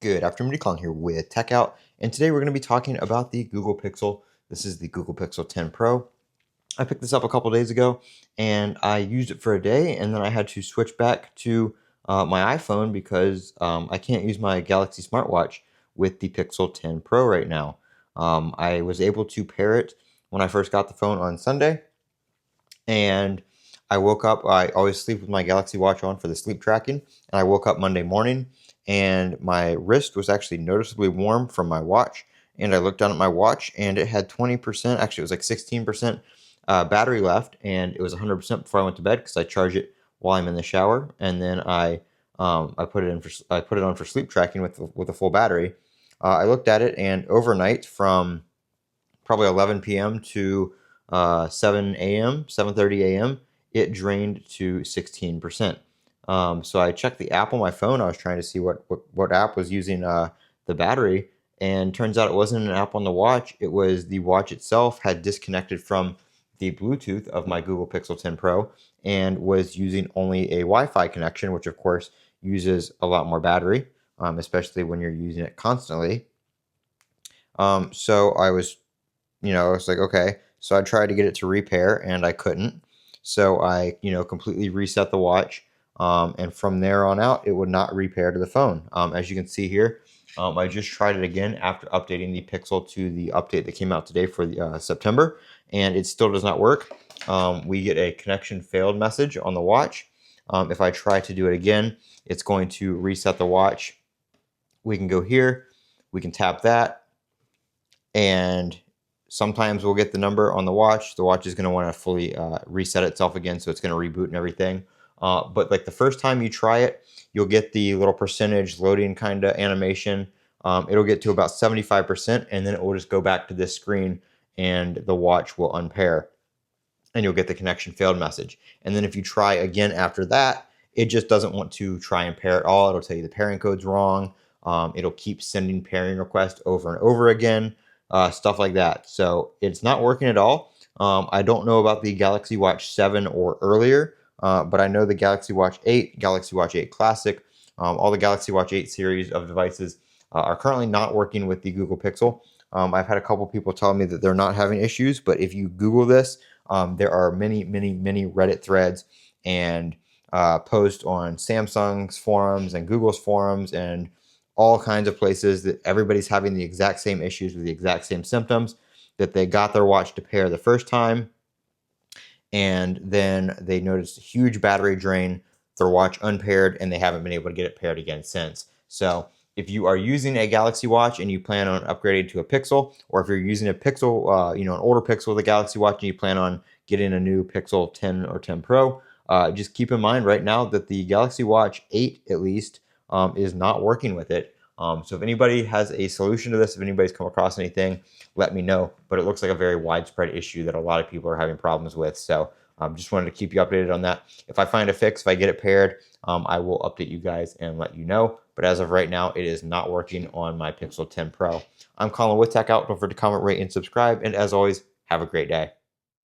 Good afternoon, Colin here with Techout, and today we're going to be talking about the Google Pixel. This is the Google Pixel 10 Pro. I picked this up a couple days ago, and I used it for a day, and then I had to switch back to my iPhone because I can't use my Galaxy smartwatch with the Pixel 10 Pro right now. I was able to pair it when I first got the phone on Sunday, and I woke up. I always sleep with my Galaxy Watch on for the sleep tracking, and I woke up Monday morning and my wrist was actually noticeably warm from my watch. And I looked down at my watch and it had 20%, actually it was like 16% battery left, and it was 100% before I went to bed because I charge it while I'm in the shower, and then I put it on for sleep tracking with a full battery. I looked at it, and overnight from probably 11 p.m. to 7 a.m., 7:30 a.m., it drained to 16%. So I checked the app on my phone. I was trying to see what app was using the battery, and turns out it wasn't an app on the watch. It was the watch itself had disconnected from the Bluetooth of my Google Pixel 10 Pro and was using only a Wi-Fi connection, which of course uses a lot more battery, especially when you're using it constantly. So I was like, okay. So I tried to get it to repair and I couldn't. So I, completely reset the watch. And from there on out, it would not repair to the phone. As you can see here, I just tried it again after updating the Pixel to the update that came out today for the September, and it still does not work. We get a connection failed message on the watch. If I try to do it again, it's going to reset the watch. We can go here, we can tap that, and sometimes we'll get the number on the watch. The watch is going to want to fully reset itself again, so it's going to reboot and everything. But like the first time you try it, you'll get the little percentage loading kind of animation. It'll get to about 75%, and then it will just go back to this screen, and the watch will unpair, and you'll get the connection failed message. And then if you try again after that, it just doesn't want to try and pair at all. It'll tell you the pairing code's wrong. It'll keep sending pairing requests over and over again. Stuff like that. So it's not working at all. I don't know about the Galaxy Watch 7 or earlier, but I know the Galaxy Watch 8, Galaxy Watch 8 Classic, all the Galaxy Watch 8 series of devices are currently not working with the Google Pixel. I've had a couple people tell me that they're not having issues, but if you Google this, there are many Reddit threads and posts on Samsung's forums and Google's forums and all kinds of places that everybody's having the exact same issues with the exact same symptoms, that they got their watch to pair the first time, and then they noticed a huge battery drain, their watch unpaired, and they haven't been able to get it paired again since. So if you are using a Galaxy Watch and you plan on upgrading to a Pixel, or if you're using a Pixel, an older Pixel with a Galaxy Watch and you plan on getting a new Pixel 10 or 10 Pro, just keep in mind right now that the Galaxy Watch 8 at least is not working with it. So if anybody has a solution to this, if anybody's come across anything, let me know. But it looks like a very widespread issue that a lot of people are having problems with. So just wanted to keep you updated on that. If I find a fix, if I get it paired, I will update you guys and let you know. But as of right now, it is not working on my Pixel 10 Pro. I'm Colin with Techout. Don't forget to comment, rate, and subscribe. And as always, have a great day.